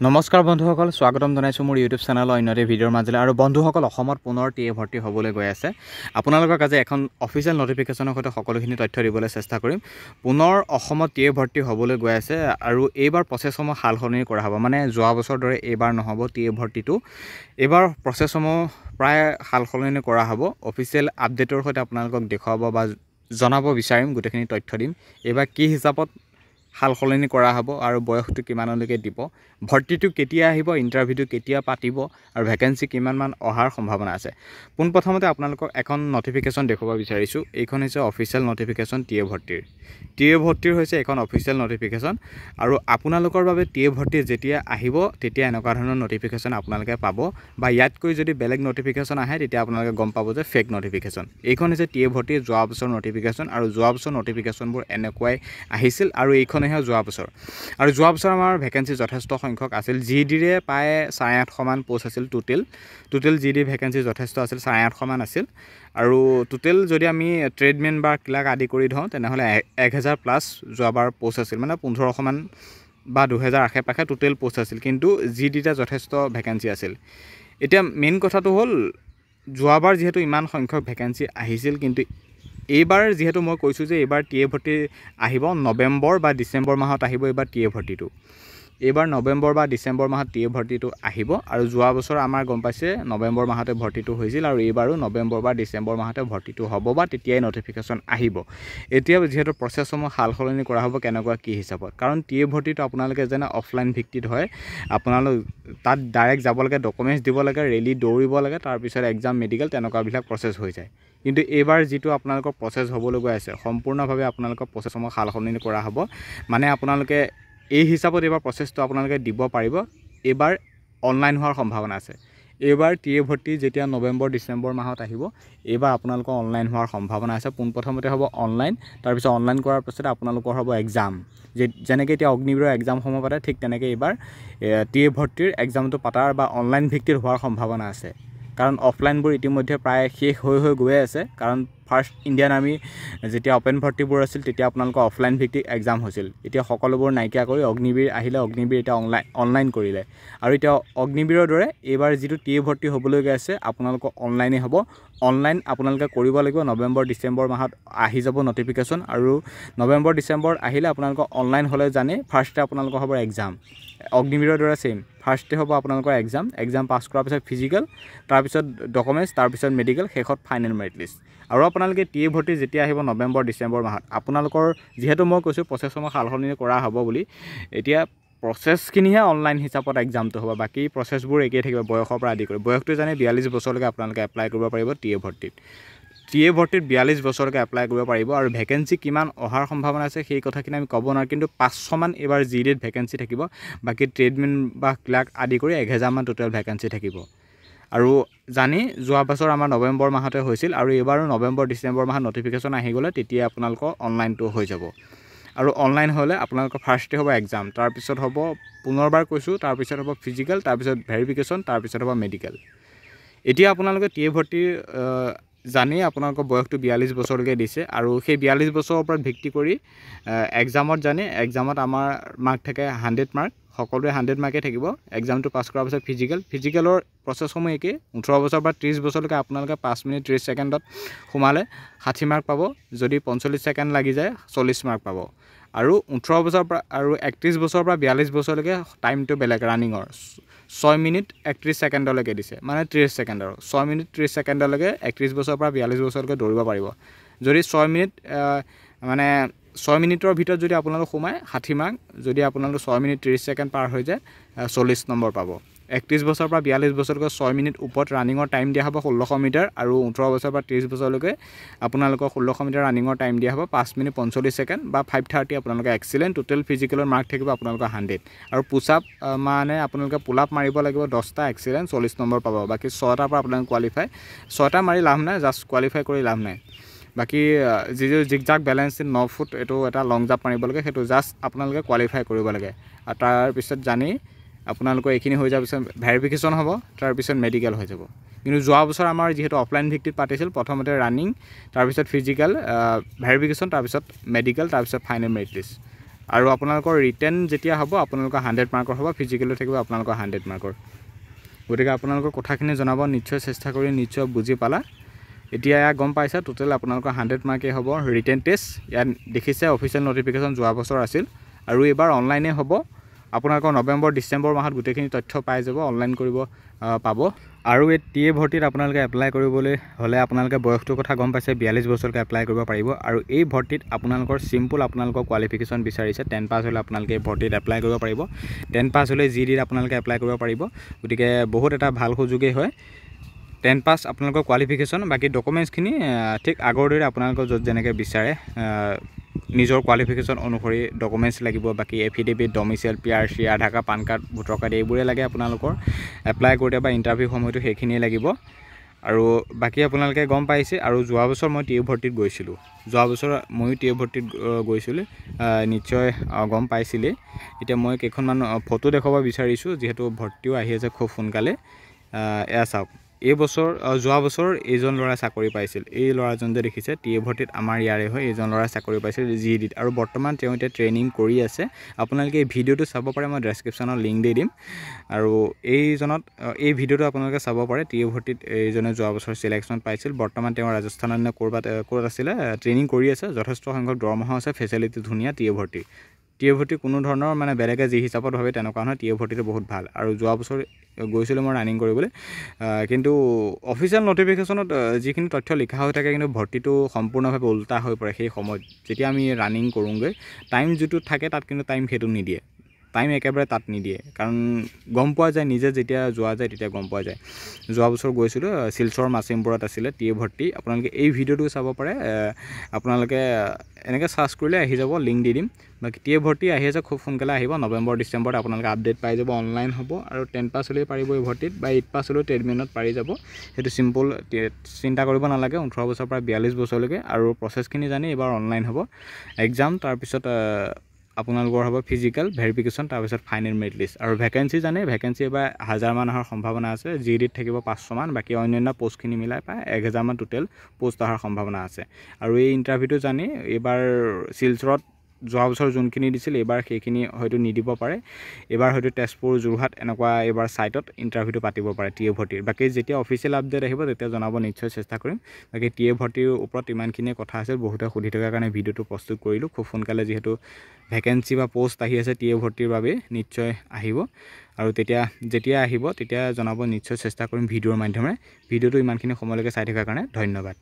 নমস্কাৰ বন্ধুসকল, স্বাগতম জনাইছোঁ মোৰ ইউটিউব চেনেলৰ অন্য এটা ভিডিঅ'ৰ মাজলৈ। আৰু বন্ধুসকল, অসমত পুনৰ টিএ ভৰ্তি হ'বলৈ গৈ আছে। আপোনালোকক আজি এখন অফিচিয়েল নটিফিকেশ্যনৰ সৈতে সকলোখিনি তথ্য দিবলৈ চেষ্টা কৰিম। পুনৰ অসমত টিএ ভৰ্তি হ'বলৈ গৈ আছে আৰু এইবাৰ প্ৰচেছসমূহ সাল সলনি কৰা হ'ব। মানে যোৱা বছৰ দৰে এইবাৰ নহ'ব টিএ ভৰ্তিটো। এইবাৰ প্ৰচেছসমূহ প্ৰায় সাল সলনি কৰা হ'ব। অফিচিয়েল আপডেটৰ সৈতে আপোনালোকক দেখুৱাব বা জনাব বিচাৰিম, গোটেইখিনি তথ্য দিম। এইবাৰ কি হিচাপত সাল সলনি কৰা হ'ব আৰু বয়সটো কিমানলৈকে দিব, ভৰ্তিটো কেতিয়া আহিব, ইণ্টাৰভিউটো কেতিয়া পাতিব আৰু ভেকেঞ্চি কিমানমান অহাৰ সম্ভাৱনা আছে। পোনপ্ৰথমতে আপোনালোকক এখন নটিফিকেশ্যন দেখুৱাব বিচাৰিছোঁ। এইখন হৈছে অফিচিয়েল নটিফিকেশ্যন টিএ ভৰ্তিৰ। টিএ ভৰ্তিৰ হৈছে এখন অফিচিয়েল নটিফিকেশ্যন আৰু আপোনালোকৰ বাবে টিএ ভৰ্তি যেতিয়া আহিব তেতিয়া এনেকুৱা ধৰণৰ নটিফিকেশ্যন আপোনালোকে পাব, বা ইয়াতকৈ যদি বেলেগ নটিফিকেশ্যন আহে তেতিয়া আপোনালোকে গম পাব যে ফেক নটিফিকেশ্যন। এইখন হৈছে টিএ ভৰ্তিৰ যোৱা বছৰ নটিফিকেশ্যন আৰু যোৱা বছৰ নটিফিকেশ্যনবোৰ এনেকুৱাই আহিছিল আৰু এইখনেহে যোৱা বছৰ। আৰু যোৱা বছৰ আমাৰ ভেকেঞ্চি যথেষ্ট সংখ্যক আছিল। জিডিৰে প্ৰায় 850মান পোষ্ট আছিল। টোটেল জিডি ভেকেঞ্চি যথেষ্ট আছিল, 850মান আছিল। আৰু টোটেল যদি আমি ট্ৰেডমেন বা ক্লাৰ্ক আদি কৰি ধৰোঁ তেনেহ'লে 1000+ যোৱাবাৰ পোষ্ট আছিল, মানে 1500মান বা 2000 আশে পাশে টোটেল পোষ্ট আছিল, কিন্তু জিডিতে যথেষ্ট ভেকেঞ্চি আছিল। এতিয়া মেইন কথাটো হ'ল, যোৱাবাৰ যিহেতু ইমান সংখ্যক ভেকেঞ্চি আহিছিল, কিন্তু এইবাৰ যিহেতু মই কৈছোঁ যে এইবাৰ টিএ ভৰ্তি আহিব নৱেম্বৰ বা ডিচেম্বৰ মাহত আহিব এইবাৰ টিএ ভৰ্তিটো। এইবাৰ নৱেম্বৰ বা ডিচেম্বৰ মাহত টিএ ভৰ্তিটো আহিব। আৰু যোৱা বছৰ আমাৰ গম পাইছে নৱেম্বৰ মাহতে ভৰ্তিটো হৈছিল আৰু এইবাৰো নৱেম্বৰ বা ডিচেম্বৰ মাহতে ভৰ্তিটো হ'ব বা তেতিয়াই নটিফিকেশ্যন আহিব। এতিয়া যিহেতু প্ৰচেছসমূহ সাল সলনি কৰা হ'ব কেনেকুৱা কি হিচাপত, কাৰণ টিএ ভৰ্তিটো আপোনালোকে যেনে অফলাইন ভিত্তিত হয়, আপোনালোক তাত ডাইৰেক্ট যাব লাগে, ডকুমেণ্টছ দিব লাগে, ৰেলী দৌৰিব লাগে, তাৰপিছত এক্সাম, মেডিকেল তেনেকুৱাবিলাক প্ৰচেছ হৈ যায়। কিন্তু এইবাৰ যিটো আপোনালোকৰ প্ৰচেছ হ'বলৈ গৈ আছে, সম্পূৰ্ণভাৱে আপোনালোকৰ প্ৰচেছসমূহ সাল সলনি কৰা হ'ব। মানে আপোনালোকে এই হিচাপত এইবাৰ প্ৰচেছটো আপোনালোকে দিব পাৰিব। এইবাৰ অনলাইন হোৱাৰ সম্ভাৱনা আছে। এইবাৰ টিএ ভৰ্তি যেতিয়া নৱেম্বৰ ডিচেম্বৰ মাহত আহিব, এইবাৰ আপোনালোকৰ অনলাইন হোৱাৰ সম্ভাৱনা আছে। পোনপ্ৰথমতে হ'ব অনলাইন, তাৰপিছত অনলাইন কৰাৰ পাছতে আপোনালোকৰ হ'ব এক্সাম। যেনেকৈ এতিয়া অগ্নিবীৰৰ এক্সামসমূহ পাতে, ঠিক তেনেকৈ এইবাৰ টিএ ভৰ্তিৰ এক্সামটো পাতাৰ বা অনলাইন ভিত্তিত হোৱাৰ সম্ভাৱনা আছে। কাৰণ অফলাইনবোৰ ইতিমধ্যে প্ৰায় শেষ হৈ গৈ আছে। কাৰণ ফাৰ্ষ্ট ইণ্ডিয়ান আৰ্মি যেতিয়া অপেন ভৰ্তিবোৰ আছিল তেতিয়া আপোনালোকৰ অফলাইন ভিত্তিক এক্সাম হৈছিল। এতিয়া সকলোবোৰ নাইকিয়া কৰি অগ্নিবীৰ আহিলে, অগ্নিবীৰ এতিয়া অনলাইন কৰিলে। আৰু এতিয়া অগ্নিবীৰৰ দৰে এইবাৰ যিটো টিএ ভৰ্তি হ'বলৈ গৈ আছে আপোনালোকৰ অনলাইনে হ'ব। অনলাইন আপোনালোকে কৰিব লাগিব। নৱেম্বৰ ডিচেম্বৰ মাহত আহি যাব নটিফিকেশ্যন, আৰু নৱেম্বৰ ডিচেম্বৰ আহিলে আপোনালোকৰ অনলাইন হ'লে জানে ফাৰ্ষ্টে আপোনালোকৰ হ'ব এক্সাম। অগ্নিবীৰৰ দৰে ছেইম, ফাৰ্ষ্টে হ'ব আপোনালোকৰ এক্সাম পাছ কৰাৰ পিছত ফিজিকেল, তাৰপিছত ডকুমেণ্টছ, তাৰপিছত মেডিকেল, শেষত ফাইনেল মেৰিট লিষ্ট। আৰু আপোনালোকে টিএ ভৰ্তি যেতিয়া আহিব নৱেম্বৰ ডিচেম্বৰ মাহত, আপোনালোকৰ যিহেতু মই কৈছোঁ প্ৰচেছসমূহ সাল সলনি কৰা হ'ব বুলি, এতিয়া প্ৰচেছখিনিহে অনলাইন হিচাপত এক্সামটো হ'ব, বাকী প্ৰচেছবোৰ একেই থাকিব। বয়সৰ পৰা আদি কৰি বয়সটো জানে 42 বছৰলৈকে আপোনালোকে এপ্লাই কৰিব পাৰিব টিএ ভৰ্তিত। টিএ ভৰ্তিত 42 বছৰলৈকে এপ্লাই কৰিব পাৰিব। আৰু ভেকেঞ্চি কিমান অহাৰ সম্ভাৱনা আছে সেই কথাখিনি আমি ক'ব নোৱাৰোঁ, কিন্তু 500মান এইবাৰ জিডিত ভেকেঞ্চি থাকিব। বাকী ট্ৰেডমেন বা ক্লাৰ্ক আদি কৰি 1000মান টোটেল ভেকেঞ্চি থাকিব। আৰু জানি যোৱা বছৰ আমাৰ নৱেম্বৰ মাহতে হৈছিল, আৰু এইবাৰো নৱেম্বৰ ডিচেম্বৰ মাহত নটিফিকেশ্যন আহি গ'লে তেতিয়া আপোনালোকৰ অনলাইনটো হৈ যাব। আৰু অনলাইন হ'লে আপোনালোকৰ ফাৰ্ষ্টে হ'ব এক্সাম, তাৰপিছত হ'ব, পুনৰবাৰ কৈছোঁ, তাৰপিছত হ'ব ফিজিকেল, তাৰপিছত ভেৰিফিকেশ্যন, তাৰপিছত হ'ব মেডিকেল। এতিয়া আপোনালোকে টিএ ভৰ্তি জানি আপোনালোকৰ বয়সটো 42 বছৰলৈকে দিছে, আৰু সেই 42 বছৰৰ ওপৰত ভিত্তি কৰি এক্সামত জানে, এক্সামত আমাৰ মাৰ্ক থাকে 100 মাৰ্ক, সকলোৰে 100 মাৰ্কেই থাকিব। এক্সামটো পাছ কৰাৰ পিছত ফিজিকেলৰ প্ৰচেছসমূহ একেই। 18 বছৰ পৰা 30 বছৰলৈকে আপোনালোকে 5 মিনিট 30 ছেকেণ্ডত সোমালে 60 মাৰ্ক পাব। যদি 45 ছেকেণ্ড লাগি যায় 40 মাৰ্ক পাব। আৰু 18 বছৰৰ পৰা আৰু 31 বছৰৰ পৰা 42 বছৰলৈকে টাইমটো বেলেগ ৰানিঙৰ 6 মিনিট 31 ছেকেণ্ডলৈকে দিছে, মানে 30 ছেকেণ্ডৰ 6 মিনিট 30 ছেকেণ্ডলৈকে 31 বছৰৰ পৰা 42 বছৰলৈকে দৌৰিব পাৰিব। যদি 6 মিনিটৰ ভিতৰত যদি আপোনালোক সোমায় 60 মাৰ্ক, যদি আপোনালোক 6 মিনিট 30 ছেকেণ্ড পাৰ হৈ যায় 40 নম্বৰ পাব। 31 বছৰৰ পৰা 42 বছৰলৈকে 6 মিনিট ওপৰত ৰানিঙৰ টাইম দিয়া হ'ব 1600 মিটাৰ, আৰু 18 বছৰৰ পৰা 30 বছৰলৈকে আপোনালোকৰ 1600 মিটাৰ ৰানিঙৰ টাইম দিয়া হ'ব 5 মিনিট 45 ছেকেণ্ড বা 5:30। আপোনালোকে এক্সিলেণ্ট। টোটেল ফিজিকেলৰ মাৰ্ক থাকিব আপোনালোকৰ 100। আৰু পুছআপ মানে আপোনালোকে পুলআপ মাৰিব লাগিব 10টা, এক্সিলেণ্ট 40 নম্বৰ পাব। বাকী 6টাৰ পৰা আপোনালোকে কোৱালিফাই, 6টা মাৰি লাভ নাই, জাষ্ট কোৱালিফাই কৰি লাভ নাই। বাকী যিটো জিগজাগ বেলেঞ্চ 9 ফুট, এইটো এটা লং জাম্প মাৰিব লাগে, সেইটো জাষ্ট আপোনালোকে কোৱালিফাই কৰিব লাগে। আৰু তাৰপিছত জানি আপোনালোকৰ এইখিনি হৈ যোৱাৰ পিছত ভেৰিফিকেশ্যন হ'ব, তাৰপিছত মেডিকেল হৈ যাব। কিন্তু যোৱা বছৰ আমাৰ যিহেতু অফলাইন ভিত্তিত পাতিছিল, প্ৰথমতে ৰানিং, তাৰপিছত ফিজিকেল, ভেৰিফিকেশ্যন, তাৰপিছত মেডিকেল, তাৰপিছত ফাইনেল মেৰিট লিষ্ট। আৰু আপোনালোকৰ ৰিটেন যেতিয়া হ'ব আপোনালোকৰ 100 মাৰ্কৰ হ'ব, ফিজিকেলো থাকিব আপোনালোকৰ 100 মাৰ্কৰ। গতিকে আপোনালোকৰ কথাখিনি জনাব, নিশ্চয় চেষ্টা কৰি নিশ্চয় বুজি পালা। এতিয়া গম পাইছা টোটেল আপোনালোকৰ 100 মাৰ্কেই হ'ব ৰিটেন টেষ্ট। ইয়াত দেখিছে অফিচিয়েল নটিফিকেশ্যন যোৱা বছৰ আছিল আৰু এইবাৰ অনলাইনে হ'ব। আপোনালোকৰ নৱেম্বৰ ডিচেম্বৰ মাহত গোটেইখিনি তথ্য পাই যাব, অনলাইন কৰিব পাব। আৰু এই টিএ ভৰ্তিত আপোনালোকে এপ্লাই কৰিবলৈ হ'লে আপোনালোকে বয়সটোৰ কথা গম পাইছে, 42 বছৰলৈকে এপ্লাই কৰিব পাৰিব। আৰু এই ভৰ্তিত আপোনালোকৰ চিম্পুল আপোনালোকৰ কোৱালিফিকেশ্যন বিচাৰিছে, 10 পাছ হ'লে আপোনালোকে এই ভৰ্তিত এপ্লাই কৰিব পাৰিব। 10 পাছ হ'লে GDত আপোনালোকে এপ্লাই কৰিব পাৰিব। গতিকে বহুত এটা ভাল সুযোগেই হয়। 10 পাছ আপোনালোকৰ কোৱালিফিকেশ্যন, বাকী ডকুমেণ্টছখিনি ঠিক আগৰ দৰে আপোনালোকৰ য'ত যেনেকৈ বিচাৰে নিজৰ কোৱালিফিকেশ্যন অনুসৰি ডকুমেণ্টছ লাগিব। বাকী affidavit, domicile, PRC, Aadhaar card, PAN card, voter card এইবোৰে লাগে আপোনালোকৰ এপ্লাই কৰোঁতে বা ইণ্টাৰভিউ সময়তো সেইখিনিয়ে লাগিব। আৰু বাকী আপোনালোকে গম পাইছে। আৰু যোৱা বছৰ মই টিএ ভৰ্তিত গৈছিলোঁ, যোৱা বছৰ ময়ো টিএ ভৰ্তিত গৈছিলোঁ, নিশ্চয় গম পাইছিলেই। এতিয়া মই কেইখনমান ফটো দেখুৱাব বিচাৰিছোঁ, যিহেতু ভৰ্তিও আহি আছে খুব সোনকালে। এয়া চাওক, এই বছৰ যোৱা বছৰ এইজন ল'ৰাই চাকৰি পাইছিল। এই ল'ৰাজন যে দেখিছে টিএ ভৰ্তিত আমাৰ ইয়াৰে হয়, এইজন ল'ৰাই চাকৰি পাইছিল GDত। আৰু বৰ্তমান তেওঁ এতিয়া ট্ৰেইনিং কৰি আছে। আপোনালোকে এই ভিডিঅ'টো চাব পাৰে, মই ডেছক্ৰিপশ্যনত লিংক দি দিম। আৰু এই ভিডিঅ'টো আপোনালোকে চাব পাৰে। টিএ ভৰ্তিত এইজনে যোৱা বছৰ চিলেকশ্যন পাইছিল। বৰ্তমান তেওঁ ৰাজস্থানত নে ক'ত আছিলে ট্ৰেইনিং কৰি আছে। যথেষ্ট সংখ্যক দৰমহা আছে, ফেচিলিটি ধুনীয়া। টিএ ভৰ্তি কোনো ধৰণৰ মানে বেলেগে যি হিচাপত ভাবে তেনেকুৱা নহয়। টিএ ভৰ্তিটো বহুত ভাল। আৰু যোৱা বছৰ গৈছিলোঁ মই ৰানিং কৰিবলৈ, কিন্তু অফিচিয়েল নটিফিকেশ্যনত যিখিনি তথ্য লিখা হৈ থাকে কিন্তু ভৰ্তিটো সম্পূৰ্ণভাৱে উল্টা হৈ পৰে। সেই সময়ত যেতিয়া আমি ৰানিং কৰোঁগৈ টাইম যিটো থাকে তাত কিন্তু টাইম সেইটো নিদিয়ে, টাইম একেবাৰে তাত নিদিয়ে। কাৰণ গম পোৱা যায়, নিজে যেতিয়া যোৱা যায় তেতিয়া গম পোৱা যায়। যোৱা বছৰ গৈছিলোঁ শিলচৰ মাচিমপুৰত আছিলে টিএ ভৰ্তি। আপোনালোকে এই ভিডিঅ'টো চাব পাৰে, আপোনালোকে এনেকৈ চাৰ্চ কৰিলে আহি যাব, লিংক দি দিম। বাকী টিএ ভৰ্তি আহি আছে, খুব সোনকালে আহিব। নৱেম্বৰ ডিচেম্বৰত আপোনালোকে আপডেট পাই যাব, অনলাইন হ'ব। আৰু 10 পাছ হ'লেই পাৰিব এই ভৰ্তিত, বা 8 পাছ হ'লেও ট্ৰেডমিনত পাৰি যাব। সেইটো চিম্পুল, চিন্তা কৰিব নালাগে। 18 বছৰৰ পৰা 42 বছৰলৈকে। আৰু প্ৰচেছখিনি জানি এইবাৰ অনলাইন হ'ব এক্সাম, তাৰপিছত আপোনালোকৰ হ'ব ফিজিকেল ভেৰিফিকেশ্যন, তাৰপিছত ফাইনেল মেৰিট লিষ্ট। আৰু ভেকেঞ্চি জানে, ভেকেঞ্চি এইবাৰ 1000 মান অহাৰ সম্ভাৱনা আছে। GDত থাকিব 500 মান, বাকী অন্যান্য পষ্টখিনি মিলাই প্ৰায় 1000 মান টোটেল পোষ্ট অহাৰ সম্ভাৱনা আছে। আৰু এই ইণ্টাৰভিউটো জানি এইবাৰ শিলচৰত যোৱা বছৰ যোনখিনি দিছিল এইবাৰ সেইখিনি হয়তো নিদিব পাৰে। এইবাৰ হয়তো তেজপুৰ, যোৰহাট এনেকুৱা এইবাৰ ছাইটত ইণ্টাৰভিউটো পাতিব পাৰে টিএ ভৰ্তিৰ। বাকী যেতিয়া অফিচিয়েল আপডেট আহিব তেতিয়া জনাব, নিশ্চয় চেষ্টা কৰিম। বাকী টিএ ভৰ্তিৰ ওপৰত ইমানখিনিয়ে কথা আছিল, বহুতে সুধি থকাৰ কাৰণে ভিডিঅ'টো প্ৰস্তুত কৰিলোঁ। খুব সোনকালে যিহেতু ভেকেঞ্চি বা পোষ্ট আহি আছে টিএ ভৰ্তিৰ বাবে, নিশ্চয় আহিব। আৰু যেতিয়া আহিব তেতিয়া জনাব, নিশ্চয় চেষ্টা কৰিম ভিডিঅ'ৰ মাধ্যমেৰে। ভিডিঅ'টো ইমানখিনি সময়লৈকে চাই থকাৰ কাৰণে ধন্যবাদ।